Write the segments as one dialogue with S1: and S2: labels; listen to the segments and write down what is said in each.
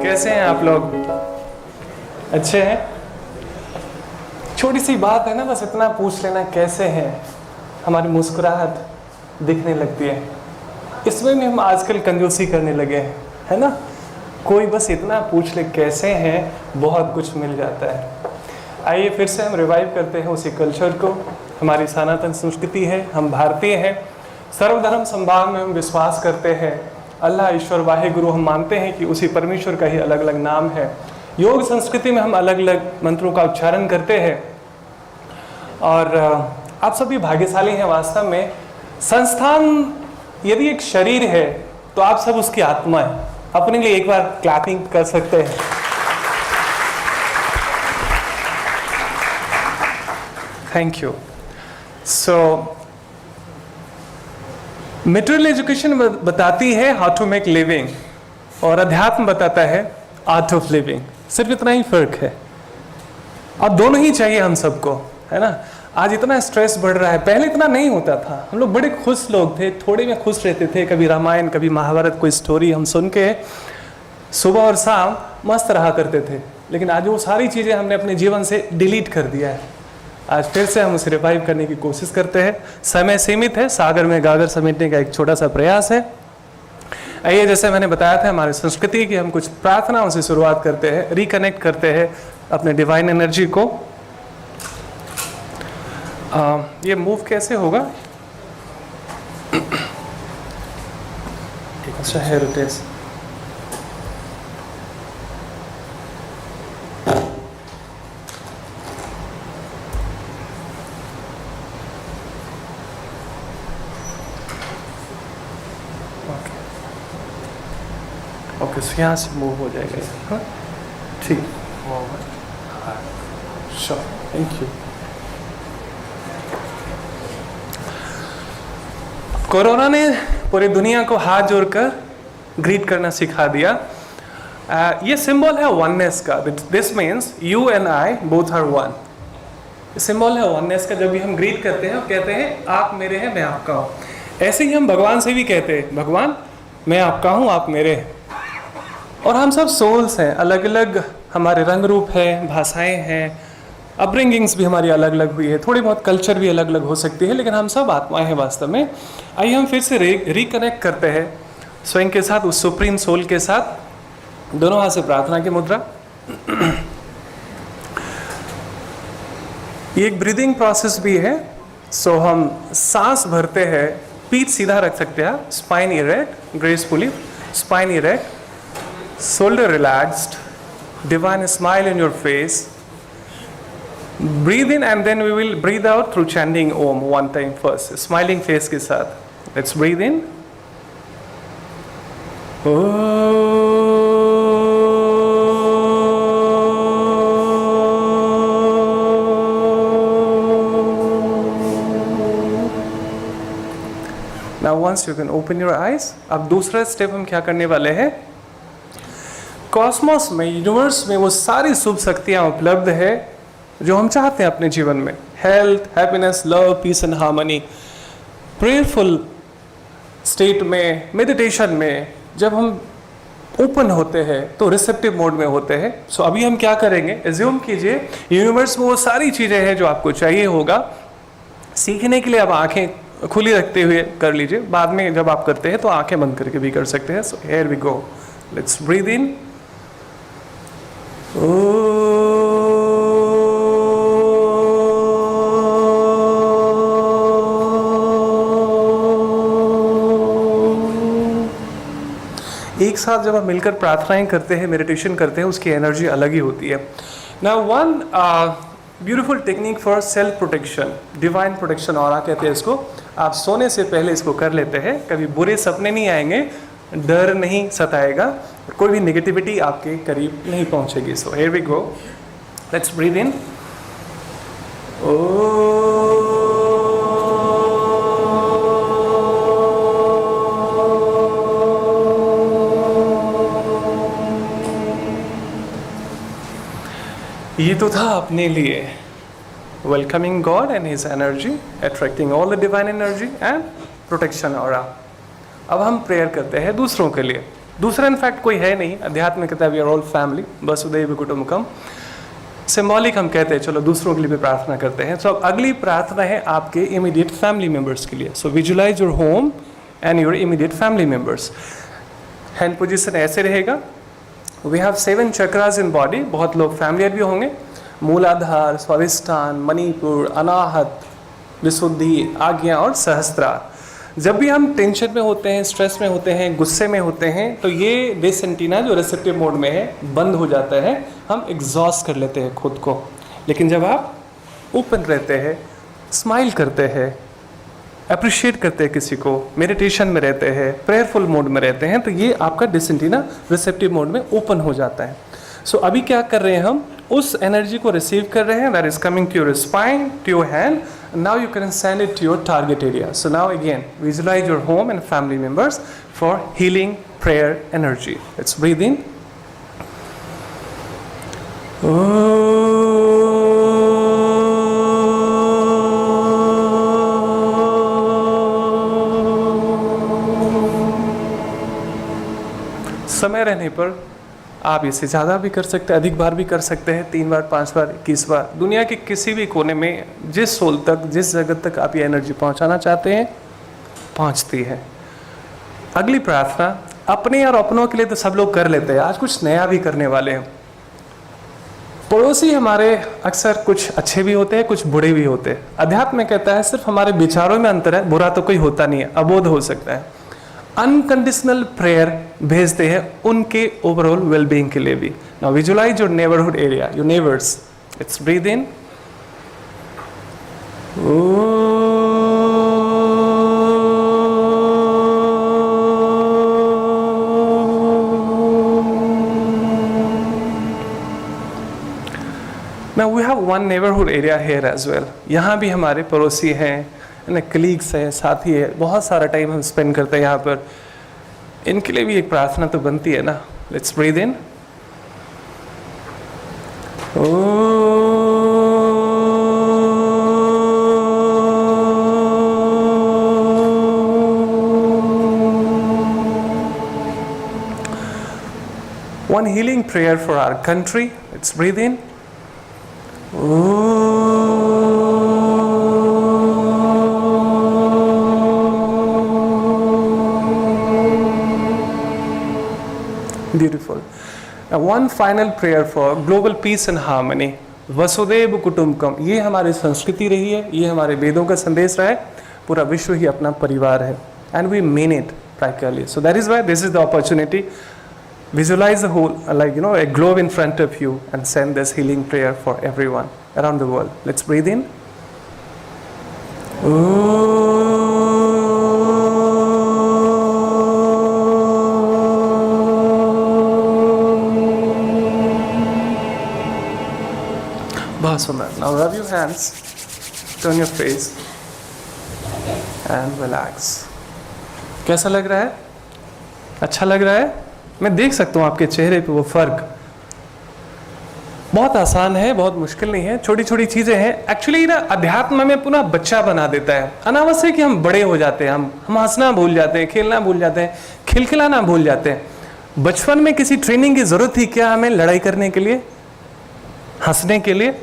S1: कैसे हैं आप लोग? अच्छे हैं? छोटी सी बात है ना, बस इतना पूछ लेना कैसे हैं, हमारी मुस्कुराहट दिखने लगती है। इसमें भी हम आजकल कंजूसी करने लगे हैं, है ना? कोई बस इतना पूछ ले कैसे हैं, बहुत कुछ मिल जाता है। आइए फिर से हम रिवाइव करते हैं उसी कल्चर को। हमारी सनातन संस्कृति है, हम भारतीय हैं, सर्वधर्म समभाव में हम विश्वास करते हैं। अल्लाह ईश्वर वाहे गुरु हम मानते हैं कि उसी परमेश्वर का ही अलग अलग नाम है। योग संस्कृति में हम अलग अलग मंत्रों का उच्चारण करते हैं। और आप सभी भाग्यशाली हैं वास्तव में। संस्थान यदि एक शरीर है तो आप सब उसकी आत्मा है। अपने लिए एक बार क्लैपिंग कर सकते हैं। Thank you. So material education बताती है हाउ टू मेक लिविंग, और अध्यात्म बताता है आर्ट ऑफ लिविंग। सिर्फ इतना ही फर्क है। अब दोनों ही चाहिए हम सबको, है ना? आज इतना स्ट्रेस बढ़ रहा है, पहले इतना नहीं होता था। हम लोग बड़े खुश लोग थे, थोड़े में खुश रहते थे। कभी रामायण, कभी महाभारत, कोई स्टोरी हम सुन के सुबह और शाम मस्त रहा करते थे। लेकिन आज वो सारी चीज़ें हमने अपने जीवन से डिलीट कर दिया है। आज फिर से हम उसे रिवाइव करने की कोशिश करते हैं। समय सीमित है, सागर में गागर समेटने का एक छोटा सा प्रयास है। आइए, जैसे मैंने बताया था हमारी संस्कृति की, हम कुछ प्रार्थनाओं से शुरुआत करते हैं, रिकनेक्ट करते हैं अपने डिवाइन एनर्जी को। ये मूव कैसे होगा? अच्छा है रोटेस। ओके, सो यहाँ से मूव हो जाएगा। हाँ ठीक, श्योर, थैंक यू। कोरोना ने पूरी दुनिया को हाथ जोड़कर ग्रीट करना सिखा दिया। ये सिंबल है वननेस का। This means you and I both are one. Symbol है वननेस का। जब भी हम ग्रीट करते हैं, कहते हैं आप मेरे हैं, मैं आपका हूँ। ऐसे ही हम भगवान से भी कहते हैं, भगवान मैं आपका हूँ, आप मेरे हैं। और हम सब सोल्स हैं, अलग अलग हमारे रंग रूप हैं, भाषाएं हैं, अपब्रिंगिंग्स भी हमारी अलग अलग हुई है, थोड़ी बहुत कल्चर भी अलग अलग हो सकती है, लेकिन हम सब आत्माएं हैं वास्तव में। आइए हम फिर से रिकनेक्ट करते हैं स्वयं के साथ, उस सुप्रीम सोल के साथ। दोनों हाथ से प्रार्थना की मुद्रा। ये एक ब्रीदिंग प्रोसेस भी है। सो हम सांस भरते हैं, पीठ सीधा रख सकते हैं, spine erect, gracefully spine erect, shoulder relaxed, divine smile in your face. Breathe in and then we will breathe out through chanting Om one time first, smiling face के साथ. Let's breathe in. Now once you can open your eyes. अब दूसरा step हम क्या करने वाले हैं? Cosmos में, यूनिवर्स में वो सारी शुभ शक्तियाँ उपलब्ध है जो हम चाहते हैं अपने जीवन में। Health, happiness, love, peace and harmony. Prayerful state में, मेडिटेशन में जब हम ओपन होते हैं तो रिसेप्टिव मोड में होते हैं। सो अभी हम क्या करेंगे, एज्यूम कीजिए यूनिवर्स में वो सारी चीज़ें हैं जो आपको चाहिए होगा। सीखने के लिए अब आंखें खुली रखते हुए कर लीजिए। बाद में जब आप करते हैं तो आंखें बंद करके भी कर सकते हैं। So here we go. Let's breathe in. एक साथ जब हम मिलकर प्रार्थनाएं करते हैं, मेडिटेशन करते हैं, उसकी एनर्जी अलग ही होती है। Now one beautiful technique for self protection, divine protection aura कहते हैं इसको। आप सोने से पहले इसको कर लेते हैं, कभी बुरे सपने नहीं आएंगे, डर नहीं सताएगा, कोई भी नेगेटिविटी आपके करीब नहीं पहुंचेगी। So here we go. Let's breathe in. ये तो था अपने लिए, welcoming God and his energy, attracting all the divine energy and protection aura. अब हम प्रेयर करते हैं दूसरों के लिए। दूसरा इनफैक्ट कोई है नहीं, अध्यात्म में कहता है वी आर ऑल फैमिली, वसुधैव कुटुंबकम। सिंबॉलिक हम कहते हैं चलो दूसरों के लिए भी प्रार्थना करते हैं। तो अब अगली प्रार्थना है आपके इमीडिएट फैमिली मेंबर्स के लिए। So visualize your home and your immediate family members. Hand position ऐसे रहेगा। We have 7 chakras in body. बहुत लोग फैमिलियर भी होंगे। मूलाधार, स्वादिष्ठान, मणिपुर, अनाहत, विशुद्धि, आज्ञा और सहस्त्रार। जब भी हम टेंशन में होते हैं, स्ट्रेस में होते हैं, गुस्से में होते हैं, तो ये बेस एंटीना जो रिसेप्टिव मोड में है बंद हो जाता है, हम एग्जॉस्ट कर लेते हैं खुद को। लेकिन जब आप ओपन रहते हैं, स्माइल करते हैं, अप्रिशिएट करते हैं किसी को, मेडिटेशन में रहते हैं, प्रेयरफुल मोड में रहते हैं, तो ये आपका डिस एंटीना रिसेप्टिव मोड में ओपन हो जाता है। सो अभी क्या कर रहे हैं हम, उस एनर्जी को रिसीव कर रहे हैं, that is coming to your spine, to your hand. Now you can send it to your target area. So now again, visualize your home and family members for healing prayer energy. Let's breathe in. समय रहने पर आप इसे ज़्यादा भी कर सकते हैं, अधिक बार भी कर सकते हैं, 3 बार, 5 बार, 21 बार। दुनिया के किसी भी कोने में, जिस सोल तक, जिस जगत तक आप ये एनर्जी पहुंचाना चाहते हैं, पहुंचती है। अगली प्रार्थना अपने और अपनों के लिए तो सब लोग कर लेते हैं, आज कुछ नया भी करने वाले हैं। पड़ोसी हमारे अक्सर कुछ अच्छे भी होते हैं, कुछ बुरे भी होते हैं। अध्यात्म में कहता है सिर्फ हमारे विचारों में अंतर है, बुरा तो कोई होता नहीं है, अबोध हो सकता है। अनकंडीशनल प्रेयर भेजते हैं उनके ओवरऑल वेलबींग के लिए भी। Now visualise your neighbourhood area, your neighbours. Let's breathe in. Now we have one neighborhood area here as well. यहाँ भी हमारे पड़ोसी हैं, कलीग्स हैं, साथी है, बहुत सारा टाइम हम स्पेंड करते हैं यहाँ पर। इनके लिए भी एक प्रार्थना तो बनती है ना। Let's breathe in. One healing prayer for our country. Let's breathe in. Beautiful. Now one final prayer for global peace and harmony. वसुधैव कुटुंबकम, ये हमारी संस्कृति रही है, ये हमारे वेदों का संदेश रहा है, पूरा विश्व ही अपना परिवार है, and we mean it practically. So that is why this is the opportunity. Visualize the whole, like a globe in front of you, and send this healing prayer for everyone around the world. Let's breathe in. बहुत सुंदर। Now rub your hands, turn your face and relax. कैसा लग रहा है? अच्छा लग रहा है? मैं देख सकता हूँ आपके चेहरे पे वो फर्क। बहुत आसान है, बहुत मुश्किल नहीं है, छोटी छोटी चीजें हैं। एक्चुअली ना अध्यात्म में पुनः बच्चा बना देता है। अनावश्यक कि हम बड़े हो जाते हैं, हम हंसना भूल जाते हैं, खेलना भूल जाते हैं, खिलखिलाना भूल जाते हैं। बचपन में किसी ट्रेनिंग की जरूरत थी क्या हमें लड़ाई करने के लिए, हंसने के लिए,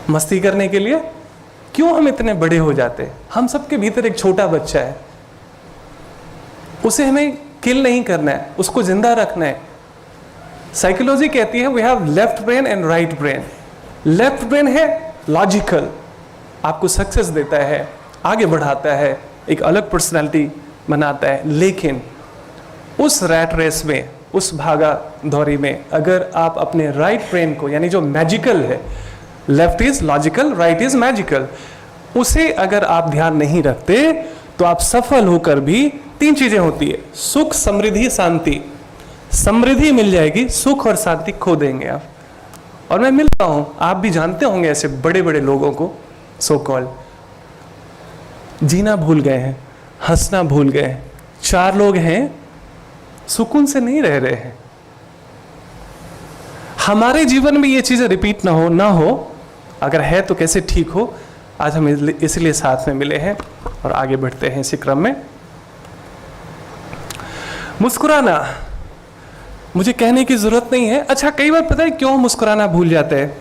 S1: मस्ती करने के लिए? क्यों हम इतने बड़े हो जाते हैं? हम सबके भीतर एक छोटा बच्चा है, उसे हमें किल नहीं करना है, उसको जिंदा रखना है। साइकोलॉजी कहती है we have left brain and right brain. Left brain है लॉजिकल, आपको सक्सेस देता है, आगे बढ़ाता है, एक अलग पर्सनालिटी बनाता है। लेकिन उस रैट रेस में, उस भागा दौड़ी में, अगर आप अपने राइट ब्रेन को, यानी जो मैजिकल है, left is logical, right is magical, उसे अगर आप ध्यान नहीं रखते तो आप सफल होकर भी 3 चीजें होती है, सुख, समृद्धि, शांति। समृद्धि मिल जाएगी, सुख और शांति खो देंगे आप। और मैं मिलता हूं, आप भी जानते होंगे ऐसे बड़े बड़े लोगों को, सो कॉल्ड, जीना भूल गए हैं, हंसना भूल गए हैं। 4 लोग हैं सुकून से नहीं रह रहे हैं। हमारे जीवन में ये चीजें रिपीट ना हो, अगर है तो कैसे ठीक हो। आज हम इसलिए साथ में मिले हैं और आगे बढ़ते हैं इसी क्रम में। मुस्कुराना मुझे कहने की जरूरत नहीं है। अच्छा, कई बार पता है क्यों मुस्कुराना भूल जाते हैं?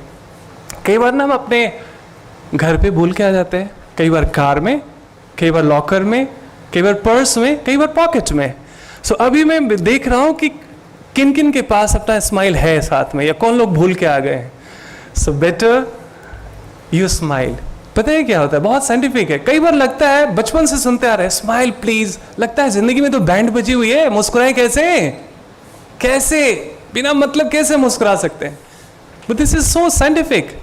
S1: कई बार ना हम अपने घर पे भूल के आ जाते हैं, कई बार कार में, कई बार लॉकर में, कई बार पर्स में, कई बार पॉकेट में। सो अभी मैं देख रहा हूं कि किन किन के पास अपना स्माइल है साथ में, या कौन लोग भूल के आ गए हैं। So better you smile. पता है क्या होता है? बहुत साइंटिफिक है। कई बार लगता है, बचपन से सुनते आ रहे हैं स्माइल प्लीज, लगता है जिंदगी में तो बैंड बजी हुई है, मुस्कुराए कैसे? कैसे बिना मतलब कैसे मुस्कुरा सकते हैं? But this is so scientific.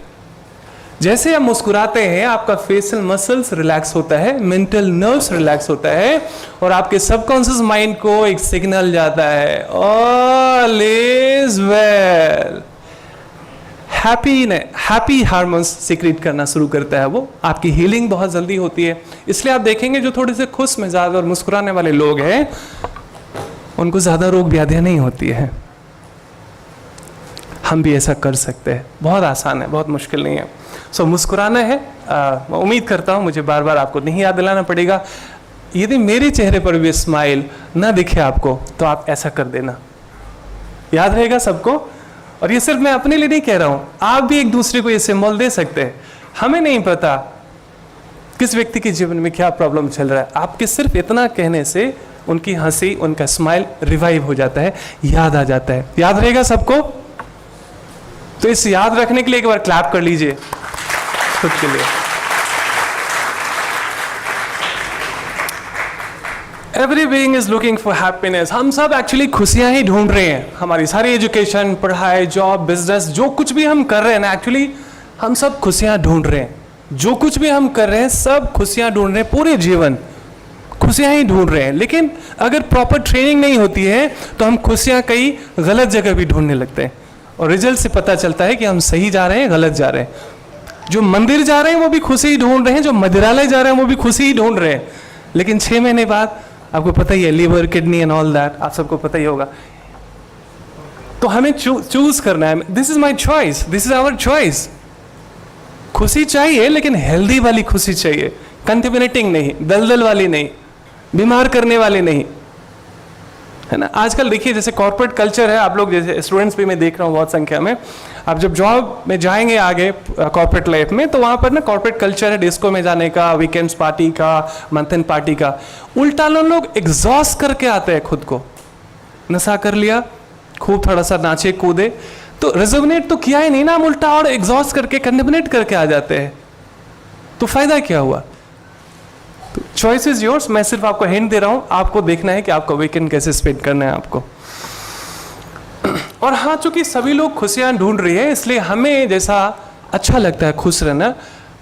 S1: जैसे आप मुस्कुराते हैं आपका फेशियल मसल्स रिलैक्स होता है, मेंटल नर्व्स रिलैक्स होता है, और आपके सबकॉन्शियस माइंड को एक सिग्नल जाता है, all is well. Happy hormones secret करना शुरू करता है वो। आपकी हीलिंग बहुत जल्दी होती है। इसलिए आप देखेंगे जो थोड़े से खुश मिजाज और मुस्कुराने वाले लोग हैं उनको ज्यादा रोग व्याधियां नहीं होती है। हम भी ऐसा कर सकते हैं, बहुत आसान है, बहुत मुश्किल नहीं है। सो मुस्कुराना है। मैं उम्मीद करता हूँ मुझे बार बार आपको नहीं याद दिलाना पड़ेगा। यदि मेरे चेहरे पर भी स्माइल ना दिखे आपको तो आप ऐसा कर देना, याद रहेगा सबको। और ये सिर्फ मैं अपने लिए नहीं कह रहा हूँ, आप भी एक दूसरे को ये सिंबल दे सकते हैं। हमें नहीं पता किस व्यक्ति के जीवन में क्या प्रॉब्लम चल रहा है, आपके सिर्फ इतना कहने से उनकी हंसी, उनका स्माइल रिवाइव हो जाता है, याद आ जाता है। याद रहेगा सबको? तो इस याद रखने के लिए एक बार क्लैप कर लीजिए खुद के लिए। Every being is looking for happiness. हम सब एक्चुअली खुशियां ही ढूंढ रहे हैं। हमारी सारी एजुकेशन, पढ़ाई, जॉब, बिजनेस, जो कुछ भी हम कर रहे हैं ना, एक्चुअली हम सब खुशियां ढूंढ रहे हैं। जो कुछ भी हम कर रहे हैं सब खुशियां ढूंढ रहे हैं, पूरे जीवन खुशियां ही ढूंढ रहे हैं। लेकिन अगर प्रॉपर ट्रेनिंग नहीं होती है तो हम खुशियां कई गलत जगह भी ढूंढने लगते हैं, और रिजल्ट से पता चलता है कि हम सही जा रहे हैं, गलत जा रहे हैं। जो मंदिर जा रहे हैं वो भी खुशी ही ढूंढ रहे हैं, जो मदिरालय जा रहे हैं वो भी खुशी ही ढूंढ रहे हैं। लेकिन 6 महीने बाद आपको पता ही है, liver, kidney and all that, आप सबको पता ही होगा। तो हमें चूज करना है। This is my choice, this is our choice. खुशी चाहिए लेकिन हेल्दी वाली खुशी चाहिए, कंटेमिनेटिंग नहीं, दलदल वाली नहीं, बीमार करने वाली नहीं, है ना। आजकल देखिए जैसे कॉर्पोरेट कल्चर है, आप लोग जैसे स्टूडेंट्स भी मैं देख रहा हूँ बहुत संख्या में, आप जब जॉब में जाएंगे आगे कॉर्पोरेट लाइफ में, तो वहाँ पर ना कॉर्पोरेट कल्चर है डिस्को में जाने का, वीकेंड्स पार्टी का, मंथ एंड पार्टी का। उल्टा लोग एग्जॉस्ट करके आते हैं खुद को, नशा कर लिया, खूब थोड़ा सा नाचे कूदे, तो रिजोनेट तो किया ही नहीं ना, हम उल्टा और एग्जॉस्ट करके कंडेमनेट करके आ जाते हैं। तो फायदा क्या हुआ? तो चॉइस इज योर्स। मैं सिर्फ आपको हिंट दे रहा हूं, आपको देखना है कि आपका वीकेंड कैसे स्पेंड करना है आपको। और हाँ, चूंकि सभी लोग खुशियां ढूंढ रही है, इसलिए हमें जैसा अच्छा लगता है खुश रहना,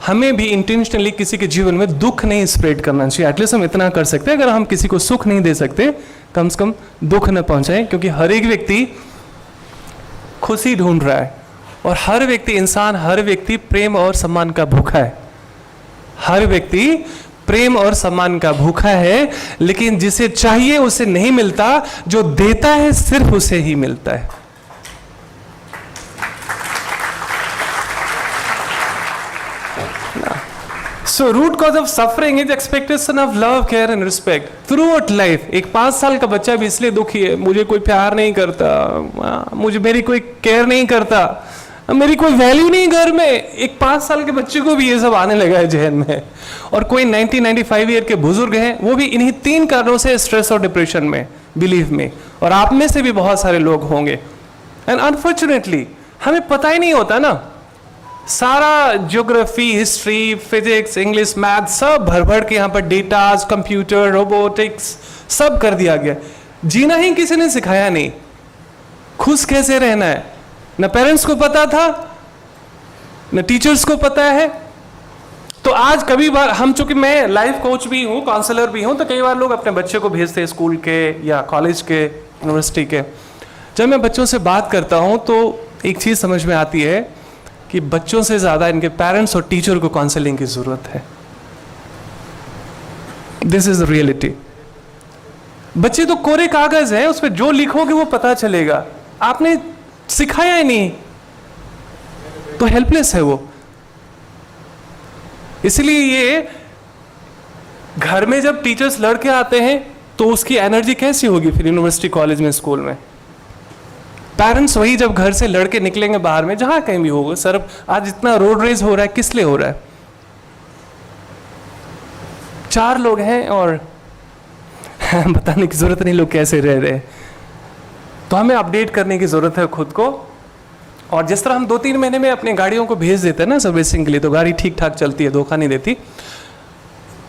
S1: हमें भी इंटेंशनली किसी के जीवन में दुख नहीं स्प्रेड करना चाहिए। एटलीस्ट हम इतना कर सकते हैं, अगर हम किसी को सुख नहीं दे सकते, कम से कम दुख न पहुंचाएं, क्योंकि हर एक व्यक्ति खुशी ढूंढ रहा है, और हर व्यक्ति, इंसान, हर व्यक्ति प्रेम और सम्मान का भूखा है। हर व्यक्ति प्रेम और सम्मान का भूखा है, लेकिन जिसे चाहिए उसे नहीं मिलता, जो देता है सिर्फ उसे ही मिलता है। So root cause of suffering is expectation of love, care and respect throughout life. एक 5 साल का बच्चा भी इसलिए दुखी है, मुझे कोई प्यार नहीं करता, मुझे मेरी कोई केयर नहीं करता, मेरी कोई वैल्यू नहीं घर में। एक 5 साल के बच्चे को भी ये सब आने लगा है जहन में। और कोई 90-95 ईयर के बुजुर्ग हैं, वो भी इन्हीं 3 कारणों से स्ट्रेस और डिप्रेशन में, बिलीव में, और आप में से भी बहुत सारे लोग होंगे। एंड अनफॉर्चुनेटली हमें पता ही नहीं होता ना, सारा geography, history, physics, English, math सब भर भर के यहाँ पर डेटाज, कंप्यूटर, रोबोटिक्स सब कर दिया गया। जीना ही किसी ने सिखाया नहीं। खुश कैसे रहना है, न पेरेंट्स को पता था, न टीचर्स को पता है। तो आज कभी बार हम, चूंकि मैं लाइफ कोच भी हूँ, काउंसलर भी हूँ, तो कई बार लोग अपने बच्चे को भेजते हैं स्कूल के या कॉलेज के, यूनिवर्सिटी के। जब मैं बच्चों से बात करता हूँ तो एक चीज़ समझ में आती है कि बच्चों से ज़्यादा इनके पेरेंट्स और टीचर को काउंसलिंग की ज़रूरत है। This is the reality. बच्चे तो कोरे कागज है, उस पर जो लिखोगे वो पता चलेगा, आपने सिखाया ही नहीं, तो हेल्पलेस है वो। इसलिए ये घर में जब टीचर्स लड़के आते हैं तो उसकी एनर्जी कैसी होगी फिर यूनिवर्सिटी, कॉलेज में, स्कूल में? पेरेंट्स वही जब घर से लड़के निकलेंगे बाहर में, जहां कहीं भी होगा, सर आज इतना रोड रेज हो रहा है, किस लिए हो रहा है? 4 लोग हैं और बताने की जरूरत नहीं लोग कैसे रह रहे हैं। तो हमें अपडेट करने की जरूरत है खुद को। और जिस तरह हम 2-3 महीने में अपनी गाड़ियों को भेज देते हैं ना सर्विसिंग के लिए, तो गाड़ी ठीक ठाक चलती है, धोखा नहीं देती।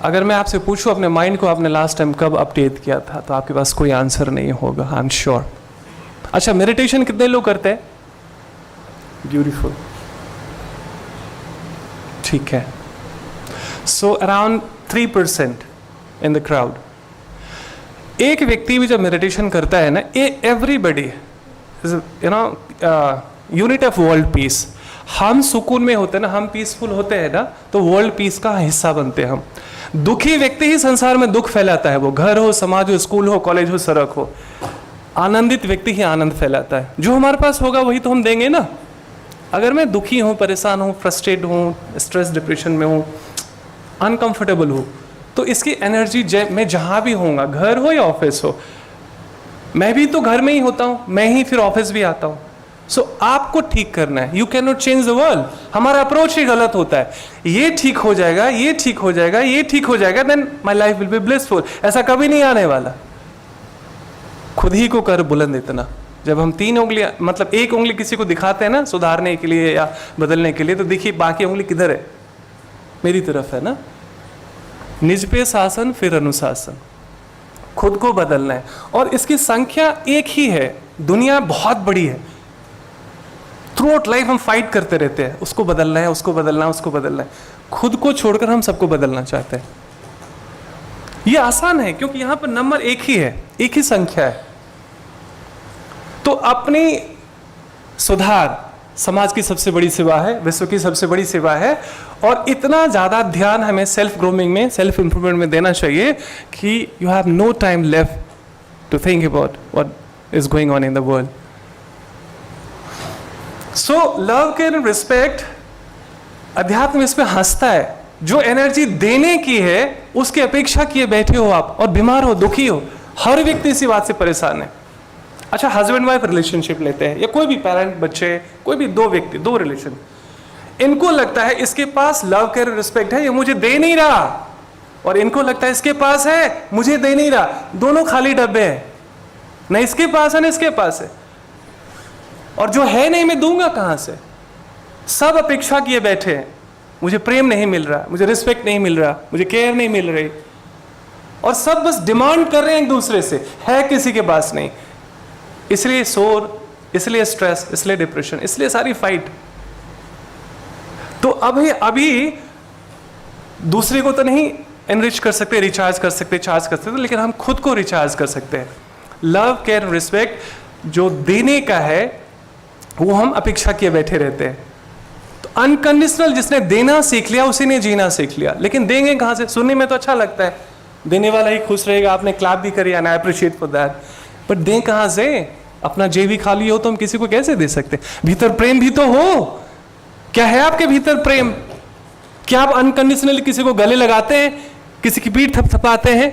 S1: अगर मैं आपसे पूछूं अपने माइंड को आपने लास्ट टाइम कब अपडेट किया था, तो आपके पास कोई आंसर नहीं होगा, आई एम श्योर। अच्छा, मेडिटेशन कितने लोग करते हैं? ब्यूटीफुल, ठीक है। So around 3% in the crowd. एक व्यक्ति भी जब मेडिटेशन करता है ना, everybody you know unit of world peace. हम सुकून में होते हैं ना, हम पीसफुल होते हैं ना, तो वर्ल्ड पीस का हिस्सा बनते हैं हम। दुखी व्यक्ति ही संसार में दुख फैलाता है, वो घर हो, समाज हो, स्कूल हो, कॉलेज हो, सड़क हो। आनंदित व्यक्ति ही आनंद फैलाता है। जो हमारे पास होगा वही तो हम देंगे ना। अगर मैं दुखी हूँ, परेशान हूँ, फ्रस्ट्रेट हूँ, स्ट्रेस डिप्रेशन में हूँ, अनकंफर्टेबल हूँ, तो इसकी एनर्जी मैं जहाँ भी होऊंगा, घर हो या ऑफिस हो, मैं भी तो घर में ही होता हूँ, मैं ही फिर ऑफिस भी आता हूँ। सो आपको ठीक करना है। You can not change the world. हमारा अप्रोच ही गलत होता है। ये ठीक हो जाएगा, ये ठीक हो जाएगा, ये ठीक हो जाएगा, then my life will be blissful. ऐसा कभी नहीं आने वाला। खुद ही को कर बुलंद इतना। जब हम 3 उंगलियां, मतलब 1 उंगली किसी को दिखाते हैं ना सुधारने के लिए या बदलने के लिए, तो देखिए बाकी उंगली किधर है? मेरी तरफ है ना। निज पे शासन, फिर अनुशासन। खुद को बदलना है। और इसकी संख्या एक ही है। दुनिया बहुत बड़ी है। थ्रू आउट लाइफ हम फाइट करते रहते हैं, उसको बदलना है, उसको बदलना है, उसको बदलना है। खुद को छोड़कर हम सबको बदलना चाहते हैं। ये आसान है क्योंकि यहां पर नंबर एक ही है, एक ही संख्या है। तो अपनी सुधार समाज की सबसे बड़ी सेवा है, विश्व की सबसे बड़ी सेवा है। और इतना ज्यादा ध्यान हमें सेल्फ ग्रूमिंग में, सेल्फ इंप्रूवमेंट में देना चाहिए कि you have no time left to think about what is going on in the world. So love, care and respect, अध्यात्म इस पे हंसता है। जो एनर्जी देने की है उसकी अपेक्षा किए बैठे हो आप, और बीमार हो, दुखी हो, हर व्यक्ति इसी बात से परेशान है। अच्छा, हस्बैंड वाइफ रिलेशनशिप लेते हैं, या कोई भी पेरेंट बच्चे, कोई भी 2 व्यक्ति, 2 रिलेशन, इनको लगता है इसके पास लव केयर रिस्पेक्ट है, ये मुझे दे नहीं रहा, और इनको लगता है इसके पास है, मुझे दे नहीं रहा। दोनों खाली डब्बे हैं, न इसके पास है न इसके पास है। और जो है नहीं, मैं दूंगा कहां से? सब अपेक्षा किए बैठे हैं, मुझे प्रेम नहीं मिल रहा, मुझे रिस्पेक्ट नहीं मिल रहा, मुझे केयर नहीं मिल रही, और सब बस डिमांड कर रहे हैं एक दूसरे से, है किसी के पास नहीं। इसलिए शोर, इसलिए स्ट्रेस, इसलिए डिप्रेशन, इसलिए सारी फाइट। तो अभी दूसरे को तो नहीं एनरिच कर सकते, रिचार्ज कर सकते, चार्ज कर सकते, लेकिन हम खुद को रिचार्ज कर सकते हैं। लव, केयर, रिस्पेक्ट जो देने का है वो हम अपेक्षा किए बैठे रहते हैं। तो अनकंडीशनल जिसने देना सीख लिया उसी ने जीना सीख लिया। लेकिन देंगे कहां से? सुनने में तो अच्छा लगता है, देने वाला ही खुश रहेगा, आपने क्लैप भी करी, and I appreciate for that, but दें कहां से? अपना जेब ही खाली हो तो हम किसी को कैसे दे सकते? भीतर प्रेम भी तो हो। क्या है आपके भीतर प्रेम? क्या आप अनकंडीशनली किसी को गले लगाते हैं, किसी की पीठ थपथपाते हैं,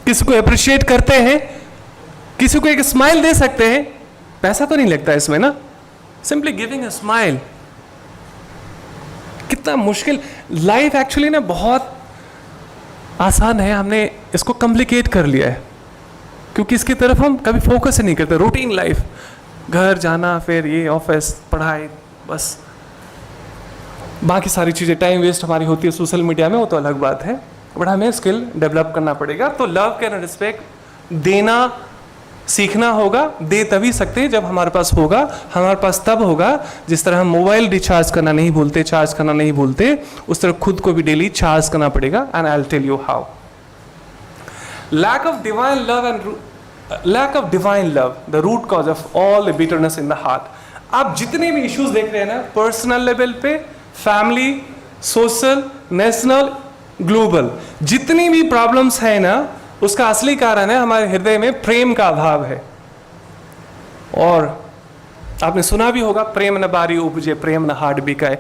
S1: किसी को अप्रिशिएट करते हैं, किसी को एक स्माइल दे सकते हैं? पैसा तो नहीं लगता इसमें ना, सिंपली गिविंग अ स्माइल। कितना मुश्किल लाइफ एक्चुअली ना, बहुत आसान है, हमने इसको कॉम्प्लिकेट कर लिया है क्योंकि इसकी तरफ हम कभी फोकस ही नहीं करते। रूटीन लाइफ, घर जाना, फिर ये ऑफिस, पढ़ाई, बस बाकी सारी चीज़ें, टाइम वेस्ट हमारी होती है सोशल मीडिया में, वो तो अलग बात है, बट हमें स्किल डेवलप करना पड़ेगा। तो लव, केयर एंड रिस्पेक्ट देना सीखना होगा। दे तभी सकते हैं जब हमारे पास होगा। हमारे पास तब होगा जिस तरह हम मोबाइल रिचार्ज करना नहीं भूलते, चार्ज करना नहीं भूलते, उस तरह खुद को भी डेली चार्ज करना पड़ेगा। And I will tell you how. Lack of divine love, the root cause of all the bitterness in the heart. आप जितने भी इश्यूज देख रहे हैं ना, पर्सनल लेवल पे, फैमिली, सोशल, नेशनल, ग्लोबल, जितनी भी प्रॉब्लम्स है ना, उसका असली कारण है हमारे हृदय में प्रेम का अभाव है। और आपने सुना भी होगा, प्रेम न बारी उपजे, प्रेम न हाट बिकाए।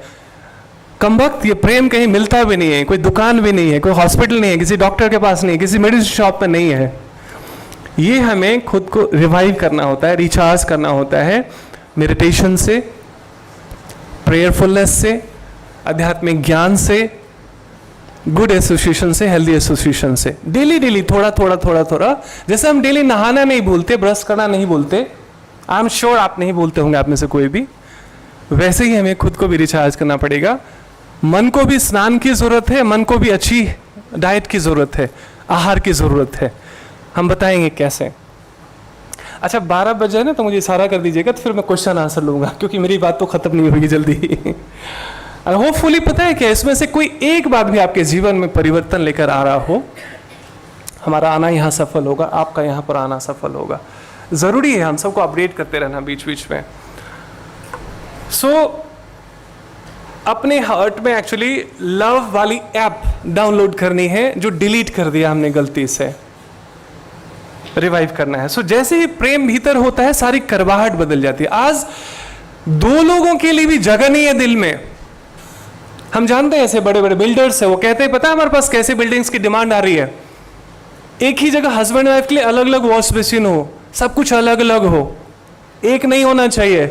S1: कमबख्त, ये प्रेम कहीं मिलता भी नहीं है, कोई दुकान भी नहीं है, कोई हॉस्पिटल नहीं है, किसी डॉक्टर के पास नहीं है, किसी मेडिसिन शॉप में नहीं है। ये हमें खुद को रिवाइव करना होता है, रिचार्ज करना होता है मेडिटेशन से, प्रेयरफुलनेस से, आध्यात्मिक ज्ञान से, गुड एसोसिएशन से, हेल्दी एसोसिएशन से। डेली डेली थोड़ा थोड़ा थोड़ा थोड़ा, जैसे हम डेली नहाना नहीं भूलते, ब्रश करना नहीं भूलते, आई एम श्योर आप नहीं भूलते होंगे आप में से कोई भी, वैसे ही हमें खुद को भी रिचार्ज करना पड़ेगा। मन को भी स्नान की ज़रूरत है, मन को भी अच्छी डाइट की ज़रूरत है, आहार की ज़रूरत है। हम बताएंगे कैसे। अच्छा 12 बजे ना, तो मुझे इशारा कर दीजिएगा, तो फिर मैं क्वेश्चन आंसर लूँगा, क्योंकि मेरी बात तो ख़त्म नहीं होगी जल्दी। और होपफुली पता है क्या, इसमें से कोई एक बात भी आपके जीवन में परिवर्तन लेकर आ रहा हो। हमारा आना यहाँ सफल होगा, आपका यहाँ पर आना सफल होगा। ज़रूरी है हम सबको अपडेट करते रहना बीच बीच में। अपने हार्ट में एक्चुअली लव वाली ऐप डाउनलोड करनी है, जो डिलीट कर दिया हमने गलती से, रिवाइव करना है। जैसे ही प्रेम भीतर होता है, सारी करवाहट बदल जाती है। आज 2 लोगों के लिए भी जगह नहीं है दिल में। हम जानते हैं ऐसे बड़े बड़े बिल्डर्स है, वो कहते हैं पता है हमारे पास कैसे बिल्डिंग्स की डिमांड आ रही है, एक ही जगह हस्बैंड वाइफ के लिए अलग अलग वॉश बेसिन हो, सब कुछ अलग अलग हो, एक नहीं होना चाहिए।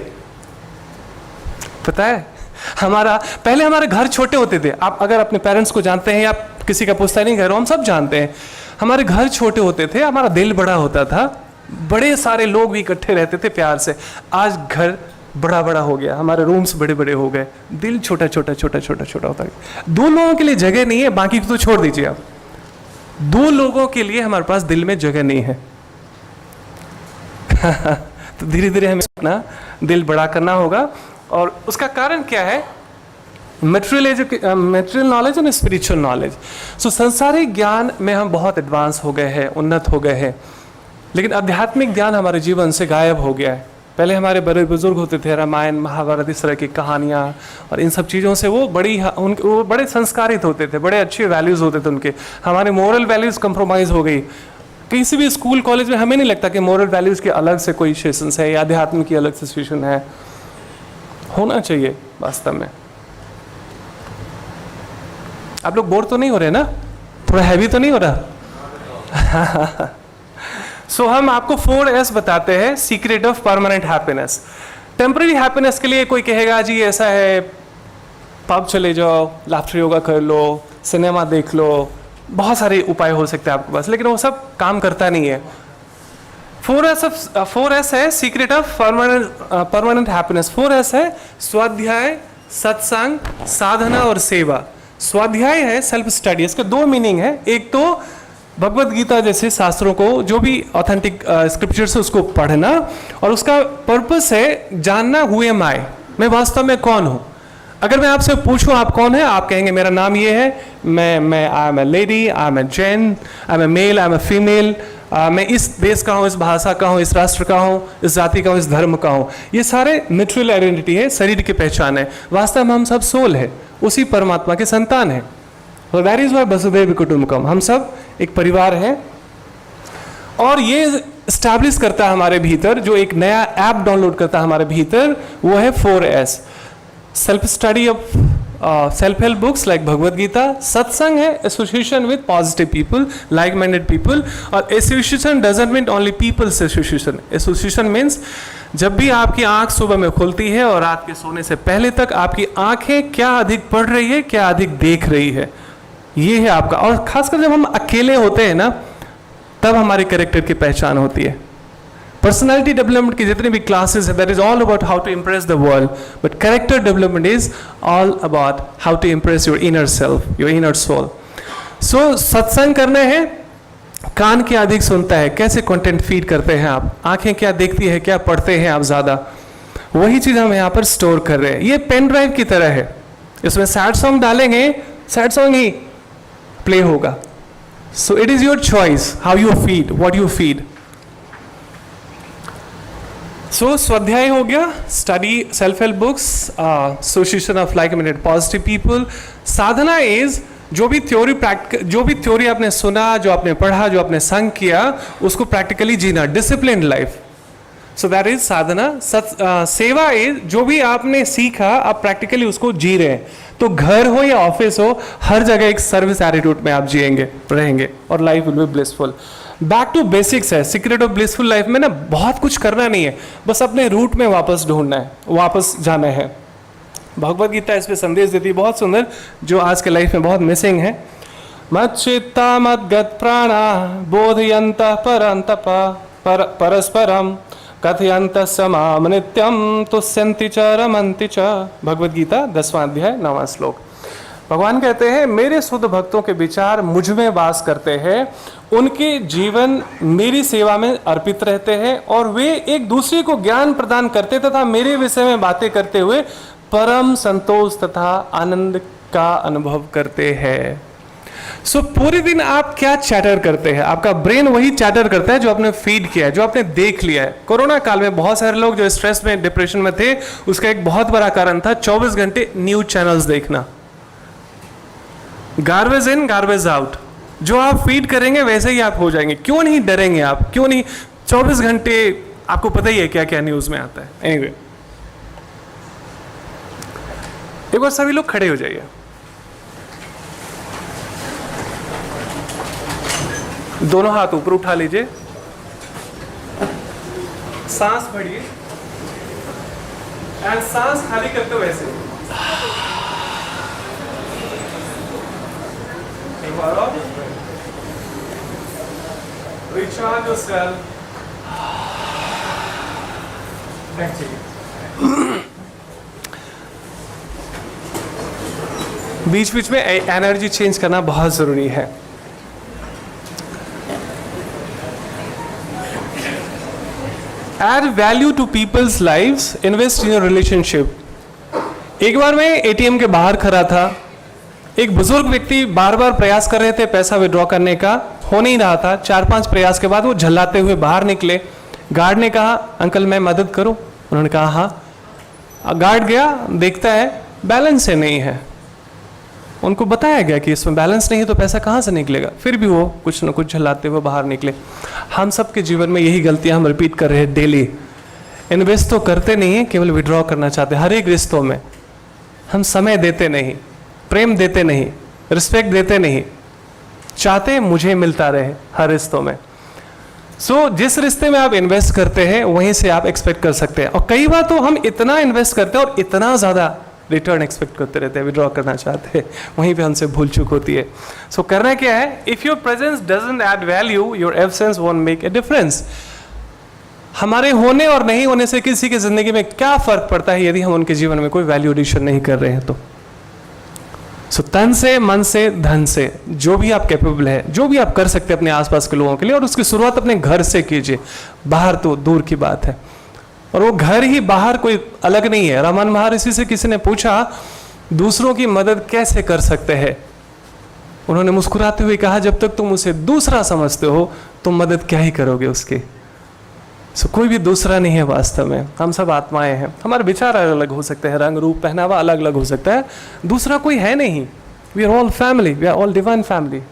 S1: पता है पहले हमारे घर छोटे होते थे। आप अगर अपने पेरेंट्स को जानते हैं, या किसी का पुश्तैनी घर हो, हम सब जानते हैं, हमारे घर छोटे होते थे, हमारा दिल बड़ा होता था, बड़े सारे लोग भी इकट्ठे रहते थे प्यार से। आज घर बड़ा बड़ा हो गया, हमारे रूम्स बड़े बड़े हो गए, दिल छोटा छोटा छोटा छोटा छोटा होता है। 2 लोगों के लिए जगह नहीं है, बाकी तो छोड़ दीजिए आप। 2 लोगों के लिए हमारे पास दिल में जगह नहीं है। तो धीरे धीरे हमें अपना दिल बड़ा करना होगा। और उसका कारण क्या है? मटेरियल नॉलेज और स्पिरिचुअल नॉलेज। संसारिक ज्ञान में हम बहुत एडवांस हो गए हैं, उन्नत हो गए हैं, लेकिन आध्यात्मिक ज्ञान हमारे जीवन से गायब हो गया है। पहले हमारे बड़े बुजुर्ग होते थे, रामायण महाभारत इस तरह की कहानियाँ और इन सब चीज़ों से वो बड़े संस्कारित होते थे, बड़े अच्छे वैल्यूज़ होते थे उनके। हमारे मोरल वैल्यूज़ कंप्रोमाइज़ हो गई। किसी भी स्कूल कॉलेज में हमें नहीं लगता कि मोरल वैल्यूज़ के अलग से कोई सेशंस है या अध्यात्म की अलग से सेशन है। होना चाहिए वास्तव में। आप लोग बोर तो नहीं हो रहे ना? थोड़ा हैवी तो नहीं हो रहा? हम आपको 4S बताते हैं, secret of permanent happiness. Temporary happiness के लिए कोई कहेगा जी ऐसा है, पब चले जाओ, लाफ्टर योगा कर लो, सिनेमा देख लो, बहुत सारे उपाय हो सकते हैं आपके पास, लेकिन वो सब काम करता नहीं है। 4S है secret of permanent happiness. 4S है स्वाध्याय, सत्संग, साधना और सेवा। स्वाध्याय है सेल्फ स्टडी। इसके 2 मीनिंग है। एक तो भगवत गीता जैसे शास्त्रों को, जो भी ऑथेंटिक स्क्रिप्चर्स है उसको पढ़ना, और उसका पर्पस है जानना हु एम आई, मैं वास्तव में कौन हूँ। अगर मैं आपसे पूछूं आप कौन है, आप कहेंगे मेरा नाम ये है, मैं I am a lady, I am a gent, I am a male, I am a female, मैं इस देश का हूँ, इस भाषा का हूँ, इस राष्ट्र का हूँ, इस जाति का हूँ, इस धर्म का हूँ। ये सारे मटेरियल आइडेंटिटी है, शरीर की पहचान है। वास्तव में हम सब सोल है, उसी परमात्मा के संतान है। तो दैट इज वाई वसुधैव कुटुंबकम, हम सब एक परिवार है। और ये स्टैब्लिश करता है हमारे भीतर, जो एक नया ऐप डाउनलोड करता है हमारे भीतर, वो है 4S। Self study of self help books like Bhagavad Gita, satsang है association with positive people, like minded people. और association doesn't mean only peoples association. Association means जब भी आपकी आंख सुबह में खुलती है और रात के सोने से पहले तक आपकी आंखें क्या अधिक पढ़ रही है, क्या अधिक देख रही है, ये है आपका। और खासकर जब हम अकेले होते हैं ना, तब हमारे कैरेक्टर की पहचान होती है। पर्सनालिटी डेवलपमेंट की जितनी भी क्लासेस है, that is all about how to impress the world, but character development is all about how to impress your inner self, your inner soul. सत्संग करने हैं, कान क्या अधिक सुनता है, कैसे कंटेंट फीड करते हैं आप, आंखें क्या देखती है, क्या पढ़ते हैं आप ज़्यादा, वही चीज़ हम यहाँ पर स्टोर कर रहे हैं। ये पेन ड्राइव की तरह है, इसमें सैड सॉन्ग डालेंगे, सैड सॉन्ग ही प्ले होगा। So it is your choice how you feed, what you feed. स्वाध्याय हो गया, study self help books, association of like minded positive people. Sadhana is जो भी थ्योरी आपने सुना, जो आपने पढ़ा, जो आपने संग किया, उसको प्रैक्टिकली जीना, disciplined life. So that is sadhana. Seva is जो भी आपने सीखा, आप प्रैक्टिकली उसको जी रहे हैं। तो घर हो या ऑफिस हो, हर जगह एक सर्विस एटीट्यूड में आप जिएंगे, रहेंगे, और life will be blissful. Back to basics है। सीक्रेट ऑफ ब्लिसफुल लाइफ में ना बहुत कुछ करना नहीं है, बस अपने रूट में वापस ढूंढना है, वापस जाना है। भगवत गीता इस पे संदेश देती है बहुत सुंदर, जो आज के लाइफ में बहुत मिसिंग है। मच्चित्ता मद्गत प्राणा बोधयंत परंतप परस्परम कथयंत समाम नित्यम तुष्यन्ति च रमन्ति च। भगवत गीता 10वां अध्याय 9वां श्लोक। भगवान कहते हैं मेरे शुद्ध भक्तों के विचार मुझ में वास करते हैं, उनके जीवन मेरी सेवा में अर्पित रहते हैं और वे एक दूसरे को ज्ञान प्रदान करते तथा मेरे विषय में बातें करते हुए परम संतोष तथा आनंद का अनुभव करते हैं। सो पूरे दिन आप क्या चैटर करते हैं? आपका ब्रेन वही चैटर करता है जो आपने फीड किया है, जो आपने देख लिया है। कोरोना काल में बहुत सारे लोग जो स्ट्रेस में, डिप्रेशन में थे, उसका एक बहुत बड़ा कारण था 24 घंटे न्यूज चैनल्स देखना। गार्बेज इन गार्बेज आउट, जो आप फीड करेंगे वैसे ही आप हो जाएंगे। क्यों नहीं डरेंगे आप? क्यों नहीं? 24 घंटे आपको पता ही है क्या क्या न्यूज में आता है। एनीवे, एक बार सभी लोग खड़े हो जाइए। दोनों हाथ ऊपर उठा लीजिए, सांस भरिए एंड सांस खाली करते हुए ऐसे। एक बार और, रिचार्ज योरसेल्फ। बीच बीच में एनर्जी चेंज करना बहुत जरूरी है। Add value to people's lives, invest in your relationship। एक बार मैं एटीएम के बाहर खड़ा था, एक बुजुर्ग व्यक्ति बार बार प्रयास कर रहे थे पैसा विड्रॉ करने का, हो नहीं रहा था। 4-5 प्रयास के बाद वो झल्लाते हुए बाहर निकले। गार्ड ने कहा अंकल मैं मदद करूं? उन्होंने कहा हाँ। गार्ड गया, देखता है बैलेंस है, नहीं है। उनको बताया गया कि इसमें बैलेंस नहीं है तो पैसा कहाँ से निकलेगा, फिर भी वो कुछ न कुछ झल्लाते हुए बाहर निकले। हम सब के जीवन में यही गलतियां हम रिपीट कर रहे हैं डेली। इन्वेस्ट तो करते नहीं है, केवल विड्रॉ करना चाहते हैं। हर एक रिश्तों में हम समय देते नहीं, प्रेम देते नहीं, रिस्पेक्ट देते नहीं, चाहते मुझे मिलता रहे हर रिश्तों में। सो जिस रिश्ते में आप इन्वेस्ट करते हैं वहीं से आप एक्सपेक्ट कर सकते हैं। और कई बार तो हम इतना इन्वेस्ट करते हैं और इतना ज़्यादा रिटर्न एक्सपेक्ट करते रहते हैं, विड्रॉ करना चाहते हैं, वहीं पे हमसे भूल चूक होती है। सो करना क्या है? If your presence doesn't add value, your absence won't make a difference. हमारे होने और नहीं होने से किसी की जिंदगी में क्या फर्क पड़ता है यदि हम उनके जीवन में कोई वैल्यू एडिशन नहीं कर रहे हैं तो। सो तन से, मन से, धन से, जो भी आप कैपेबल है, जो भी आप कर सकते हैं अपने आसपास के लोगों के लिए, और उसकी शुरुआत अपने घर से कीजिए। बाहर तो दूर की बात है, और वो घर ही बाहर कोई अलग नहीं है। रमन महर्षि से किसी ने पूछा दूसरों की मदद कैसे कर सकते हैं? उन्होंने मुस्कुराते हुए कहा जब तक तुम उसे दूसरा समझते हो तुम मदद क्या ही करोगे उसकी। सो कोई भी दूसरा नहीं है वास्तव में, हम सब आत्माएं हैं। हमारे विचार अलग अलग हो सकते हैं, रंग रूप पहनावा अलग अलग हो सकता है, दूसरा कोई है नहीं। We are all family, we are all divine family.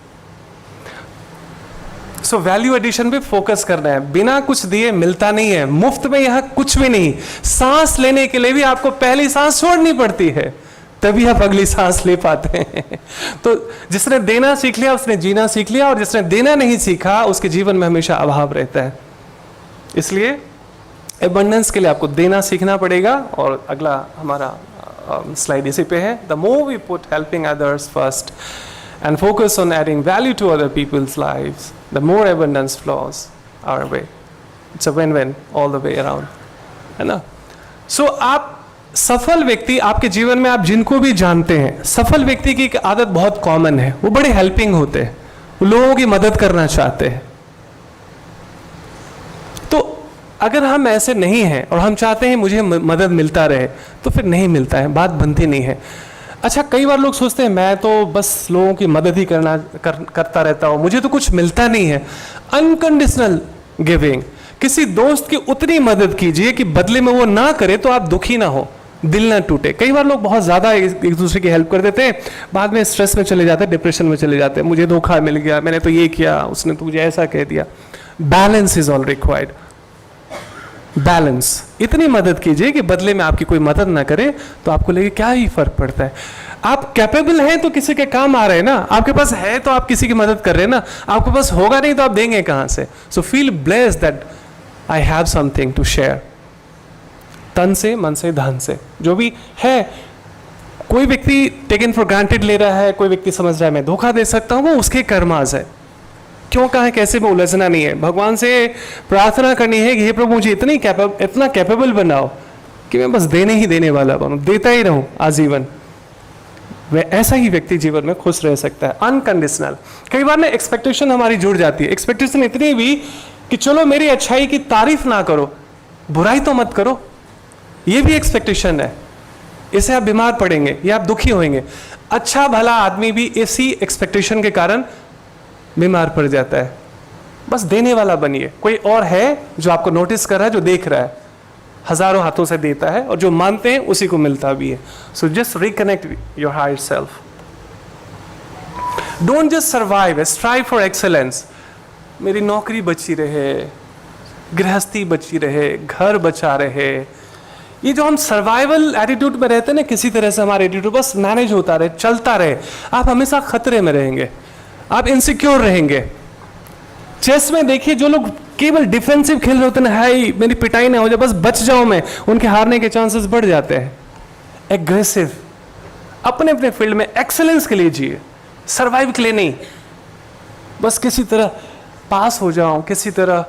S1: So value addition पे फोकस करना है। बिना कुछ दिए मिलता नहीं है, मुफ्त में यहाँ कुछ भी नहीं। सांस लेने के लिए भी आपको पहली सांस छोड़नी पड़ती है, तभी आप अगली सांस ले पाते हैं। तो जिसने देना सीख लिया उसने जीना सीख लिया, और जिसने देना नहीं सीखा उसके जीवन में हमेशा अभाव रहता है। इसलिए एबंडेंस के लिए आपको देना सीखना पड़ेगा। और अगला हमारा स्लाइड इसी पे है। The more we put helping others first and focus on adding value to other people's lives, the more abundance flows our way. It's a win-win all the way around, है ना? So आप सफल व्यक्ति, आपके जीवन में आप जिनको भी जानते हैं, सफल व्यक्ति की एक आदत बहुत कॉमन है, वो बड़े हेल्पिंग होते हैं, वो लोगों की मदद करना चाहते हैं। तो अगर हम ऐसे नहीं हैं और हम चाहते हैं मुझे मदद मिलता रहे, तो फिर नहीं मिलता है, बात बनती नहीं है। अच्छा, कई बार लोग सोचते हैं मैं तो बस लोगों की मदद ही करता रहता हूँ, मुझे तो कुछ मिलता नहीं है। अनकंडीशनल गिविंग, किसी दोस्त की उतनी मदद कीजिए कि बदले में वो ना करे तो आप दुखी ना हो, दिल ना टूटे। कई बार लोग बहुत ज़्यादा एक दूसरे की हेल्प कर देते हैं, बाद में स्ट्रेस में चले जाते हैं, डिप्रेशन में चले जाते हैं, मुझे धोखा मिल गया, मैंने तो ये किया, उसने तो मुझे ऐसा कह दिया। Balance is all required. Balance, इतनी मदद कीजिए कि बदले में आपकी कोई मदद ना करे तो आपको लगे क्या ही फर्क पड़ता है। आप कैपेबल हैं तो किसी के काम आ रहे हैं ना, आपके पास है तो आप किसी की मदद कर रहे हैं ना, आपके पास होगा नहीं तो आप देंगे कहां से? So feel blessed that I have something to share. तन से, मन से, धन से, जो भी है। कोई व्यक्ति टेकन फॉर ग्रांटेड ले रहा है, कोई व्यक्ति समझ रहा है मैं धोखा दे सकता हूं, वो उसके कर्मास है। क्यों, कहाँ, कैसे में उलझना नहीं है। भगवान से प्रार्थना करनी है कि हे प्रभु मुझे इतना कैपेबल बनाओ कि मैं बस देने ही देने वाला बनूं, देता ही रहूं आजीवन। वह ऐसा ही व्यक्ति जीवन में खुश रह सकता है, अनकंडीशनल। कई बार ना एक्सपेक्टेशन हमारी जुड़ जाती है, एक्सपेक्टेशन इतनी भी कि चलो मेरी अच्छाई की तारीफ ना करो, बुराई तो मत करो, ये भी एक्सपेक्टेशन है। इससे आप बीमार पड़ेंगे या आप दुखी होंगे। अच्छा भला आदमी भी इसी एक्सपेक्टेशन के कारण बीमार पड़ जाता है। बस देने वाला बनिए। कोई और है जो आपको नोटिस कर रहा है, जो देख रहा है, हजारों हाथों से देता है, और जो मानते हैं उसी को मिलता भी है। So just reconnect your higher self. Don't just survive, strive for excellence. मेरी नौकरी बची रहे, गृहस्थी बची रहे, घर बचा रहे। ये जो हम सर्वाइवल एटीट्यूड में रहते हैं ना, किसी तरह से हमारा एटीट्यूड बस मैनेज होता रहे, चलता रहे, आप हमेशा खतरे में रहेंगे, आप इनसिक्योर रहेंगे। चेस में देखिए, जो लोग केवल डिफेंसिव खेल रहे होते हैं, हाय मेरी पिटाई ना हो जाए, बस बच जाऊं मैं, उनके हारने के चांसेस बढ़ जाते हैं। एग्रेसिव, अपने अपने फील्ड में एक्सेलेंस के लिए जिए, सर्वाइव के लिए नहीं। बस किसी तरह पास हो जाऊं, किसी तरह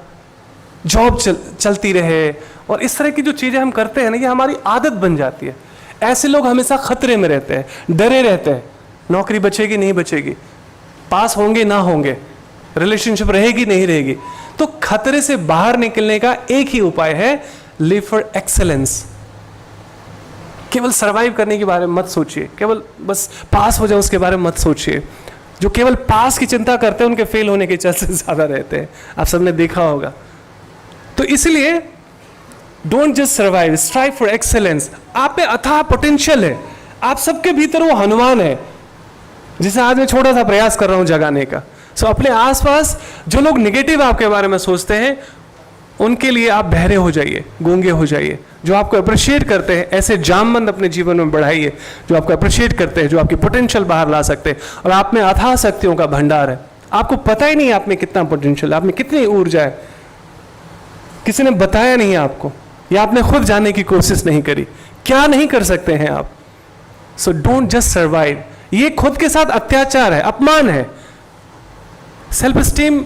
S1: जॉब चलती रहे, और इस तरह की जो चीजें हम करते हैं ना, ये हमारी आदत बन जाती है। ऐसे लोग हमेशा खतरे में रहते हैं, डरे रहते हैं, नौकरी बचेगी नहीं बचेगी, पास होंगे ना होंगे, रिलेशनशिप रहेगी नहीं रहेगी। तो खतरे से बाहर निकलने का एक ही उपाय है, लिव फॉर एक्सेलेंस। केवल सरवाइव करने के बारे में मत सोचिए, केवल बस पास हो जाए उसके बारे में मत सोचिए। जो केवल पास की चिंता करते हैं उनके फेल होने के चांसेस ज्यादा रहते हैं, आप सबने देखा होगा। तो इसलिए don't just survive, strive for excellence. आप में अथाह पोटेंशियल है, आप सबके भीतर वो हनुमान है जिसे आज मैं छोटा सा प्रयास कर रहा हूं जगाने का। सो अपने आसपास जो लोग निगेटिव आपके बारे में सोचते हैं, उनके लिए आप बहरे हो जाइए, गूंगे हो जाइए। जो आपको अप्रिशिएट करते हैं, ऐसे जामबंद अपने जीवन में बढ़ाइए जो आपको अप्रिशिएट करते हैं, जो आपकी पोटेंशियल बाहर ला सकते हैं। और आप में अथाह शक्तियों का भंडार है, आपको पता ही नहीं आप में कितना पोटेंशियल, आप में कितनी ऊर्जा है, किसी ने बताया नहीं आपको, या आपने खुद जानने की कोशिश नहीं करी। क्या नहीं कर सकते हैं आप। So don't just survive. ये खुद के साथ अत्याचार है, अपमान है। सेल्फ स्टीम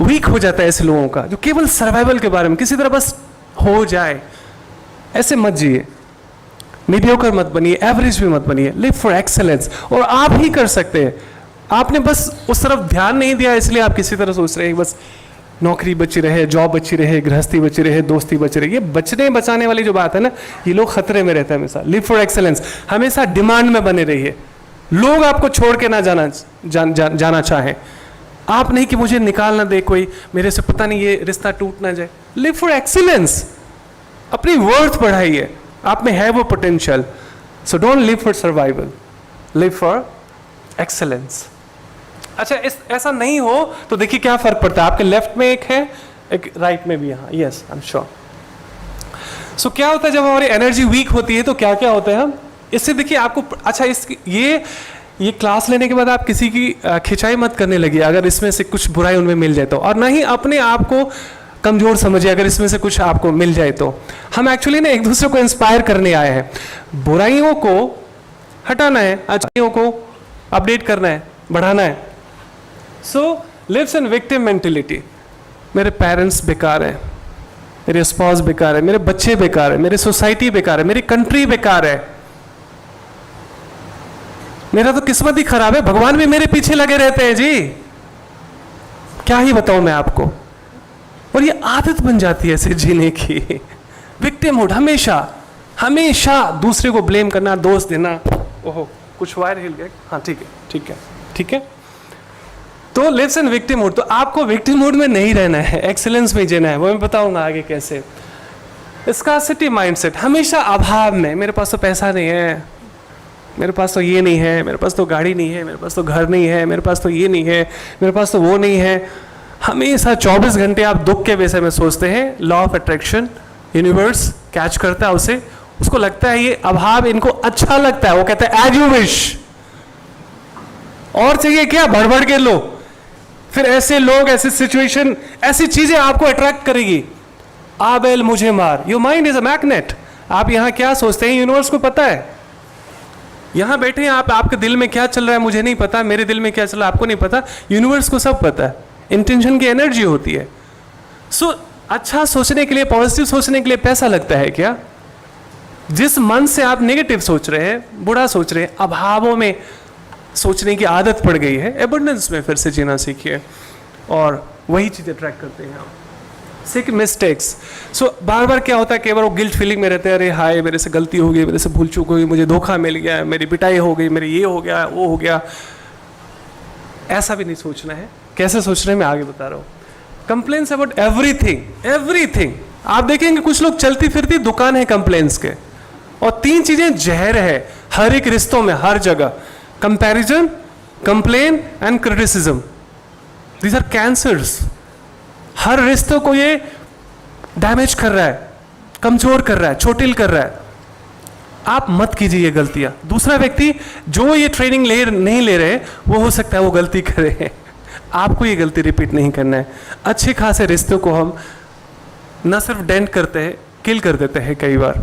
S1: वीक हो जाता है ऐसे लोगों का, जो केवल सर्वाइवल के बारे में, किसी तरह बस हो जाए। ऐसे मत जिए, मीडियोकर मत बनिए, एवरेज भी मत बनिए। Live for excellence. और आप ही कर सकते हैं। आपने बस उस तरफ ध्यान नहीं दिया, इसलिए आप किसी तरह सोच रहे हैं बस नौकरी बची रहे, जॉब बची रहे, गृहस्थी बची रहे, दोस्ती बची रहे। ये बचने बचाने वाली जो बात है ना, ये लोग खतरे में रहते हैं हमेशा। लिव फॉर एक्सेलेंस, हमेशा डिमांड में बने रहिए। लोग आपको छोड़ के ना जाना चाहें, आप नहीं कि मुझे निकाल ना दे कोई, मेरे से पता नहीं ये रिश्ता टूट ना जाए। लिव फॉर एक्सीलेंस, अपनी वर्थ बढ़ाइए, आप में है वो potential. So don't live for survival, live for excellence. अच्छा, ऐसा नहीं हो तो देखिए क्या फर्क पड़ता है। आपके लेफ्ट में एक है, एक राइट में भी, यहाँ, यस आई एम श्योर। सो क्या होता है जब हमारी एनर्जी वीक होती है तो क्या क्या होता है हम इससे देखिए आपको। अच्छा, ये क्लास लेने के बाद आप किसी की खिंचाई मत करने लगिए अगर इसमें से कुछ बुराई उनमें मिल जाए तो, और ना ही अपने आप को कमजोर समझिए अगर इसमें से कुछ आपको मिल जाए तो। हम एक्चुअली ना एक दूसरे को इंस्पायर करने आए हैं, बुराइयों को हटाना है, अच्छाइयों को अपडेट करना है, बढ़ाना है। सो लिव्स इन विक्टिम मेंटेलिटी। मेरे पेरेंट्स बेकार हैं, मेरे स्पाउस बेकार है, मेरे बच्चे बेकार है, मेरी सोसाइटी बेकार है, मेरी कंट्री बेकार है, मेरा तो किस्मत ही खराब है, भगवान भी मेरे पीछे लगे रहते हैं जी, क्या ही बताऊं मैं आपको। और ये आदत बन जाती है ऐसे जीने की। विक्टिमहुड, हमेशा हमेशा दूसरे को ब्लेम करना, दोष देना। ओहो, कुछ वायर हिल गया। हाँ ठीक है ठीक है ठीक है। तो लिव्स इन विक्टिमहुड। तो आपको विक्टिमहुड में नहीं रहना है, एक्सीलेंस में जीना है। वो मैं बताऊंगा आगे कैसे। स्कार्सिटी माइंडसेट, हमेशा अभाव में, मेरे पास तो पैसा नहीं है, मेरे पास तो ये नहीं है, मेरे पास तो गाड़ी नहीं है, मेरे पास तो घर नहीं है, मेरे पास तो ये नहीं है, मेरे पास तो वो नहीं है। हमेशा 24 घंटे आप दुख के विषय में सोचते हैं। Law of attraction, universe catch करता है उसे, उसको लगता है ये अभाव इनको अच्छा लगता है, वो कहता है एज यू विश, और चाहिए क्या, भड़बड़ के लो। फिर ऐसे लोग, ऐसी सिचुएशन, ऐसी चीजें आपको अट्रैक्ट करेगी। आबेल मुझे मार, your mind is a magnet. आप यहां क्या सोचते हैं, यूनिवर्स को पता है। यहां बैठे हैं आप, आपके दिल में क्या चल रहा है मुझे नहीं पता, मेरे दिल में क्या चल रहा है आपको नहीं पता, यूनिवर्स को सब पता है। इंटेंशन की एनर्जी होती है। सो अच्छा सोचने के लिए, पॉजिटिव सोचने के लिए पैसा लगता है क्या? जिस मन से आप नेगेटिव सोच रहे हैं, बुरा सोच रहे हैं, अभावों में सोचने की आदत पड़ गई है, एबंडेंस में फिर से जीना सीखिए और वही चीज़ अट्रैक्ट करते हैं आप। सिक मिस्टेक्स। सो बार बार क्या होता है, कई बार वो गिल्ट फीलिंग में रहते हैं, अरे हाय मेरे से गलती हो गई, मेरे से भूल चूक हो गई, मुझे धोखा मिल गया, मेरी पिटाई हो गई, मेरे ये हो गया, वो हो गया। ऐसा भी नहीं सोचना है। कैसे सोचना है मैं आगे बता रहा हूँ। Complains about everything, everything. आप देखेंगे कुछ लोग चलती फिरती दुकान है कंप्लेन्स के, और 3 चीजें जहर है हर एक रिश्तों में, हर जगह। Comparison, complain and criticism, these are cancers. हर रिश्तों को ये डैमेज कर रहा है, कमजोर कर रहा है, चोटिल कर रहा है। आप मत कीजिए ये गलतियां। दूसरा व्यक्ति जो ये ट्रेनिंग नहीं ले रहे, वो हो सकता है वो गलती करे, आपको ये गलती रिपीट नहीं करना है। अच्छे खासे रिश्तों को हम न सिर्फ डेंट करते हैं, किल कर देते हैं कई बार।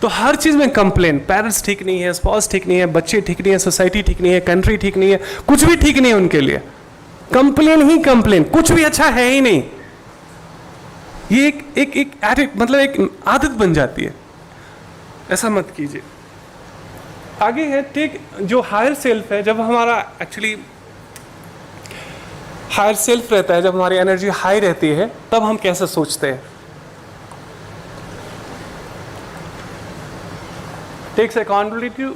S1: तो हर चीज में कंप्लेन, पेरेंट्स ठीक नहीं है, स्पाउस ठीक नहीं है, बच्चे ठीक नहीं है, सोसाइटी ठीक नहीं है, कंट्री ठीक नहीं है, कुछ भी ठीक नहीं है उनके लिए। कंप्लेन ही कंप्लेन, कुछ भी अच्छा है ही नहीं। ये एक मतलब एक आदत बन जाती है। ऐसा मत कीजिए। आगे है टेक, जो हायर सेल्फ है, जब हमारा एक्चुअली हायर सेल्फ रहता है, जब हमारी एनर्जी हाई रहती है, तब हम कैसे सोचते हैं। Takes accountability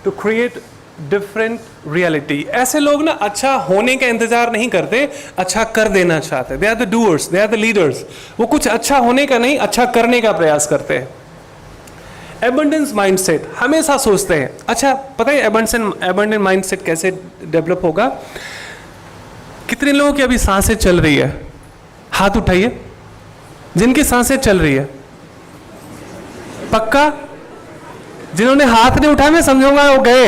S1: to create different reality. ऐसे लोग ना अच्छा होने का इंतजार नहीं करते, अच्छा कर देना चाहते। They are the doers, they are the leaders. वो कुछ अच्छा होने का नहीं, अच्छा करने का प्रयास करते हैं। एबंडेंस माइंडसेट, हमेशा सोचते हैं। अच्छा पता है एबंडेंस माइंडसेट कैसे डेवलप होगा? कितने लोगों की अभी सांसें चल रही है? हाथ उठाइए जिनकी सांसें चल रही है। पक्का? जिन्होंने हाथ नहीं उठाया मैं समझूंगा वो गए,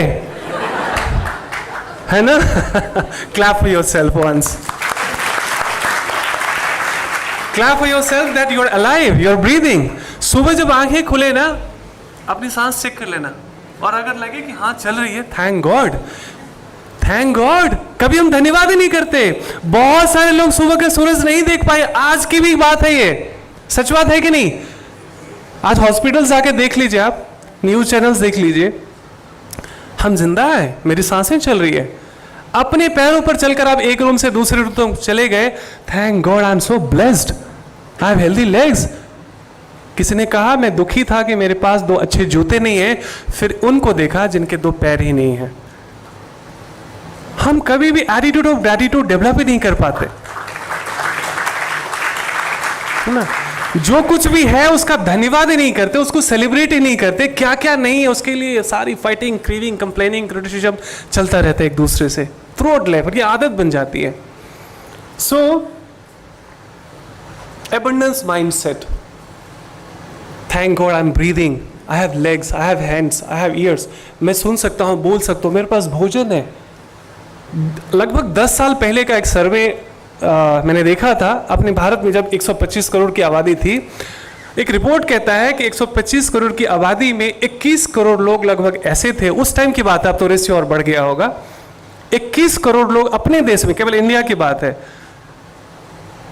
S1: है ना? Clap for yourself once. Clap for yourself that you are alive, you are breathing. सुबह जब आंखें खुले ना, अपनी सांस चेक कर लेना, और अगर लगे कि हाँ चल रही है, थैंक गॉड, थैंक गॉड। कभी हम धन्यवाद ही नहीं करते। बहुत सारे लोग सुबह के सूरज नहीं देख पाए। आज की भी बात है ये, सच बात है कि नहीं? आज हॉस्पिटल जाके देख लीजिए, आप न्यूज चैनल्स देख लीजिए, हम जिंदा है, मेरी सांसें चल रही है। अपने पैरों पर चलकर आप एक रूम से दूसरे रूम तक चले गए, thank God I am so blessed, I have healthy legs. किसी ने कहा मैं दुखी था कि मेरे पास 2 अच्छे जूते नहीं है, फिर उनको देखा जिनके 2 पैर ही नहीं है। हम कभी भी एटीट्यूड ऑफ ग्रैटिट्यूड डेवलप ही नहीं कर पाते, है ना? जो कुछ भी है उसका धन्यवाद ही नहीं करते, उसको सेलिब्रेट ही नहीं करते। क्या क्या नहीं है उसके लिए सारी फाइटिंग, क्रीविंग, कंप्लेनिंग, क्रिटिसिज्म चलता रहता है एक दूसरे से थ्रू आउट लाइफ। ये आदत बन जाती है। So abundance mindset, thank God I am breathing, I have legs, I have hands, I have ears. मैं सुन सकता हूँ, बोल सकता हूँ, मेरे पास भोजन है। लगभग 10 साल पहले का एक सर्वे मैंने देखा था अपने भारत में, जब 125 करोड़ की आबादी थी। एक रिपोर्ट कहता है कि 125 करोड़ की आबादी में 21 करोड़ लोग लगभग ऐसे थे, उस टाइम की बात है, अब तो रेशियो और बढ़ गया होगा। 21 करोड़ लोग अपने देश में, केवल इंडिया की बात है,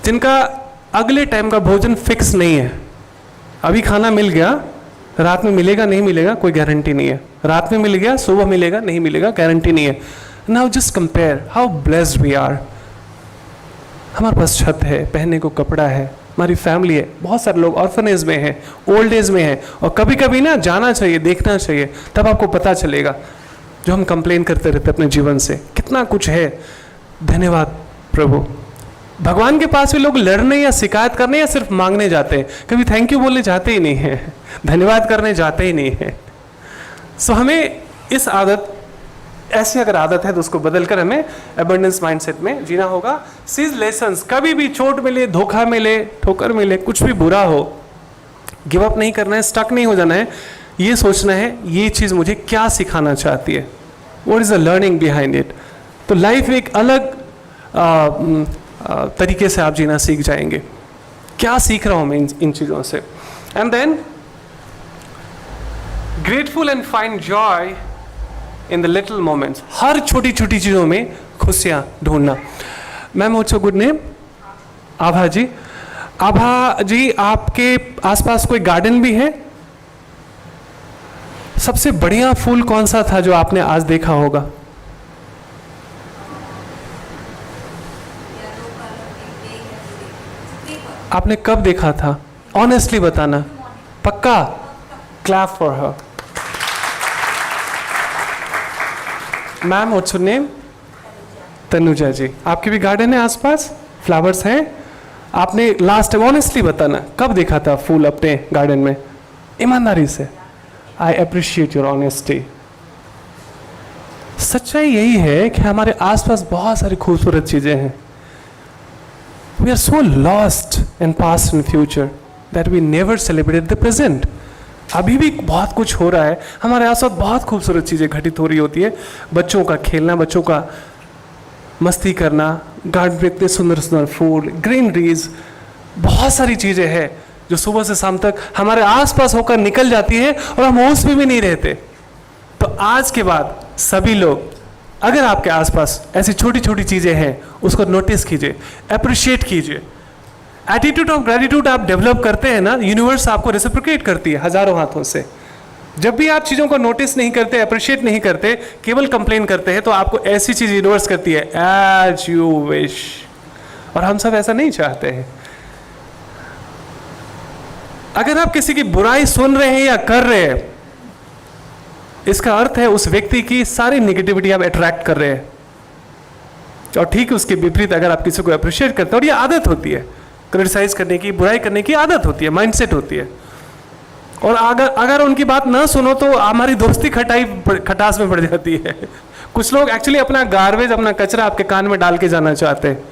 S1: जिनका अगले टाइम का भोजन फिक्स नहीं है। अभी खाना मिल गया, रात में मिलेगा नहीं मिलेगा कोई गारंटी नहीं है। रात में मिल गया, सुबह मिलेगा नहीं मिलेगा गारंटी नहीं है। Now just compare how blessed we are. हमारे पास छत है, पहनने को कपड़ा है, हमारी फैमिली है, बहुत सारे लोग ऑर्फनेज में हैं, ओल्ड एज में हैं। और कभी कभी ना जाना चाहिए, देखना चाहिए, तब आपको पता चलेगा। जो हम कंप्लेन करते रहते अपने जीवन से, कितना कुछ है। धन्यवाद प्रभु। भगवान के पास भी लोग लड़ने या शिकायत करने या सिर्फ मांगने जाते हैं, कभी थैंक यू बोलने जाते ही नहीं है, धन्यवाद करने जाते ही नहीं है। सो हमें इस आदत, ऐसी अगर आदत है तो उसको बदलकर हमें एबंडेंस माइंडसेट में जीना होगा। सीज लेसन्स, कभी भी चोट मिले, धोखा मिले, ठोकर मिले, कुछ भी बुरा हो, गिव अप नहीं करना है, स्टक नहीं हो जाना है, ये सोचना है ये चीज़ मुझे क्या सिखाना चाहती है, what is the learning behind it. तो लाइफ में एक अलग तरीके से आप जीना सीख जाएंगे, क्या सीख रहा हूँ मैं इन चीज़ों से। And then grateful and find joy in the little moments, हर छोटी छोटी चीज़ों में खुशियाँ ढूंढना। Ma'am what's good name? Abha ji. Abha ji, आपके आसपास कोई गार्डन भी है? सबसे बढ़िया फूल कौन सा था जो आपने आज देखा होगा? आपने कब देखा था? ऑनेस्टली बताना, पक्का? Clap for her. Ma'am what's your name? Tanuja ji. आपके भी गार्डन है आसपास, फ्लावर्स हैं? आपने लास्ट टाइम ऑनेस्टली बताना कब देखा था फूल अपने गार्डन में, ईमानदारी से। I appreciate your honesty. सच्चाई यही है कि हमारे आसपास बहुत सारी खूबसूरत चीजें हैं। We are so lost in past and future that we never celebrate the present. अभी भी बहुत कुछ हो रहा है, हमारे आसपास बहुत खूबसूरत चीजें घटित हो रही होती है। बच्चों का खेलना, बच्चों का मस्ती करना, गार्डन में इतने सुंदर सुंदर फूल, ग्रीनरीज, बहुत सारी चीजें हैं जो सुबह से शाम तक हमारे आसपास होकर निकल जाती है और हम होश में भी नहीं रहते। तो आज के बाद सभी लोग, अगर आपके आसपास ऐसी छोटी छोटी चीजें हैं, उसको नोटिस कीजिए, अप्रिशिएट कीजिए। एटीट्यूड ऑफ ग्रेटिट्यूड आप डेवलप करते हैं ना, यूनिवर्स आपको रेसिप्रोकेट करती है हजारों हाथों से। जब भी आप चीज़ों को नोटिस नहीं करते, अप्रिशिएट नहीं करते, केवल कंप्लेन करते हैं, तो आपको ऐसी चीज़ यूनिवर्स करती है, एज यू विश। और हम सब ऐसा नहीं चाहते हैं। अगर आप किसी की बुराई सुन रहे हैं या कर रहे हैं, इसका अर्थ है उस व्यक्ति की सारी नेगेटिविटी आप अट्रैक्ट कर रहे हैं। और ठीक उसके विपरीत अगर आप किसी को अप्रिशिएट करते हैं, और ये आदत होती है, क्रिटिसाइज करने की, बुराई करने की आदत होती है, माइंडसेट होती है। और अगर उनकी बात ना सुनो तो हमारी दोस्ती खटास में पड़ जाती है। कुछ लोग एक्चुअली अपना गार्बेज, अपना कचरा आपके कान में डाल के जाना चाहते हैं।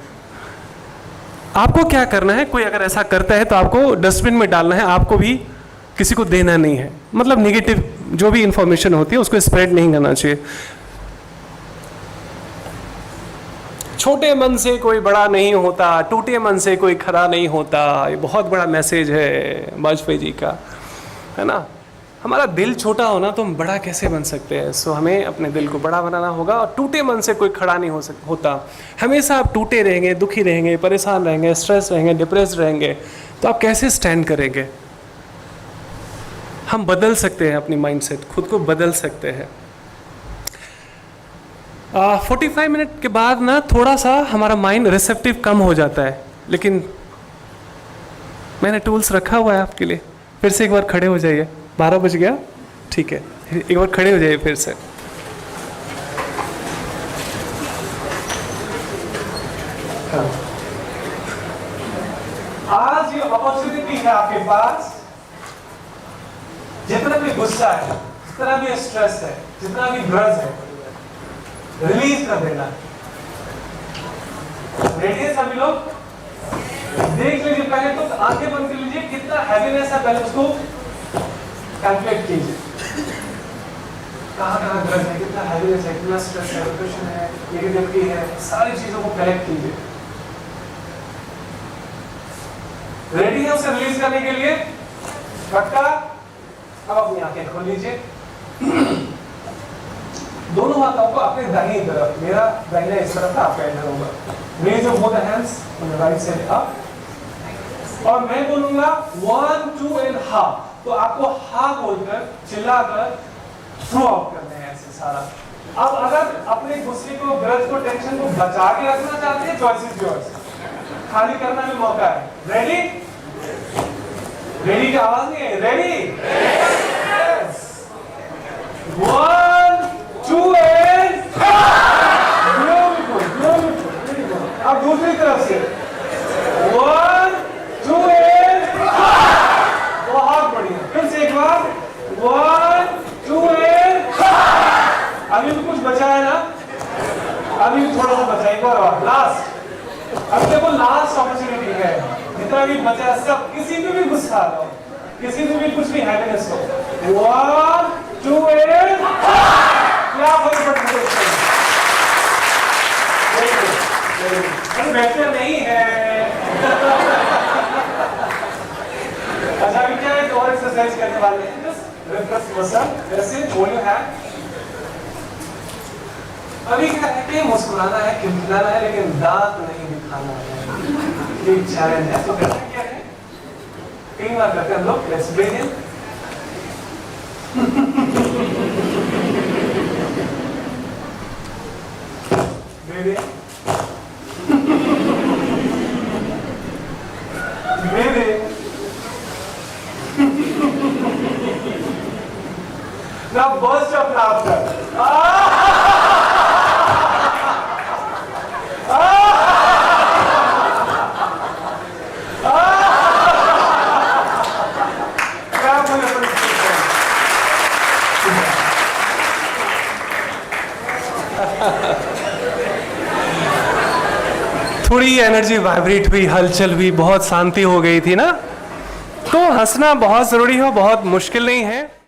S1: आपको क्या करना है, कोई अगर ऐसा करता है तो आपको डस्टबिन में डालना है, आपको भी किसी को देना नहीं है। मतलब नेगेटिव जो भी इंफॉर्मेशन होती है उसको स्प्रेड नहीं करना चाहिए। छोटे मन से कोई बड़ा नहीं होता, टूटे मन से कोई खरा नहीं होता। ये बहुत बड़ा मैसेज है वाजपेयी जी का, है ना। हमारा दिल छोटा हो ना तो हम बड़ा कैसे बन सकते हैं। सो हमें अपने दिल को बड़ा बनाना होगा। और टूटे मन से कोई खड़ा नहीं होता। हमेशा आप टूटे रहेंगे, दुखी रहेंगे, परेशान रहेंगे, स्ट्रेस रहेंगे, डिप्रेस रहेंगे, तो आप कैसे स्टैंड करेंगे। हम बदल सकते हैं अपनी माइंडसेट, खुद को बदल सकते हैं। 45 मिनट के बाद ना थोड़ा सा हमारा माइंड रिसेप्टिव कम हो जाता है, लेकिन मैंने टूल्स रखा हुआ है आपके लिए। फिर से एक बार खड़े हो जाइए। 12 बज गया, ठीक है, एक बार खड़े हो जाइए फिर से। आज ये अपॉर्चुनिटी है आपके पास, जितना भी गुस्सा है, जितना भी स्ट्रेस है, जितना भी ग्रज है, रिलीज कर देना। रेडी है सभी लोग? देख लीजिए पहले तो, आंखें बंद कर लीजिए, कितना हैवीनेस है पहले उसको कैलकुलेट कीजिए। कहाँ ग्रज है, कितना हैवीनेस है, कितना स्ट्रेस है, डिप्रेशन है, नेगेटिविटी है, सारी चीजों को कलेक्ट कीजिए। रेडी है उसे रिलीज करने के लिए? पक्का? अब अपनी आंखें खोल लीजिए। दोनों हाथों को अपने दाहिनी तरफ, मेरा दाहिना इस तरफ था, आपका इधर होगा। Raise of both hands on the right side up, और मैं बोलूंगा 1 2 एंड हाफ, तो आपको हाफ बोलकर चिल्लाकर थ्रो आउट करना है ऐसे सारा। अब अगर अपने गुस्से को, ग्रज को, टेंशन को बचा के रखना चाहते हैं, चॉइस इज योर्स, खाली करना भी मौका है। रेडी? रेडी की आवाज नहीं है। Ready? Yes. 1 2 and beautiful, beautiful. अब दूसरी तरफ से 1 2 एंड बहुत बढ़िया। फिर से एक बार 1 2 एंड अभी भी कुछ बचा है ना, अभी भी थोड़ा सा बचा, एक और लास्ट। अब देखो लास्ट अपॉर्चुनिटी है, जितना भी बचा सब, किसी पे भी गुस्सा आ रहा हो, किसी से भी कुछ भी हैप्पीनेस हो। 1 2 8 क्लैप हो बेहतर नहीं है। अच्छा अभी क्या है, और एक्सरसाइज करने वाले हैं। जस्ट रिफ्रेश योरसेल्फ, वैसे जो यू हैव। अभी क्या है कि मुस्कुराना है, खिलखिलाना है, लेकिन दांत नहीं दिखाना है। ये चैलेंज है। तो करना क्या है, 3 बार करते हैं हम लोग। Let's begin. Breathe Now burst of laughter. थोड़ी एनर्जी वाइब्रेट हुई, हलचल हुई, बहुत शांति हो गई थी ना। तो हंसना बहुत ज़रूरी है, बहुत मुश्किल नहीं है।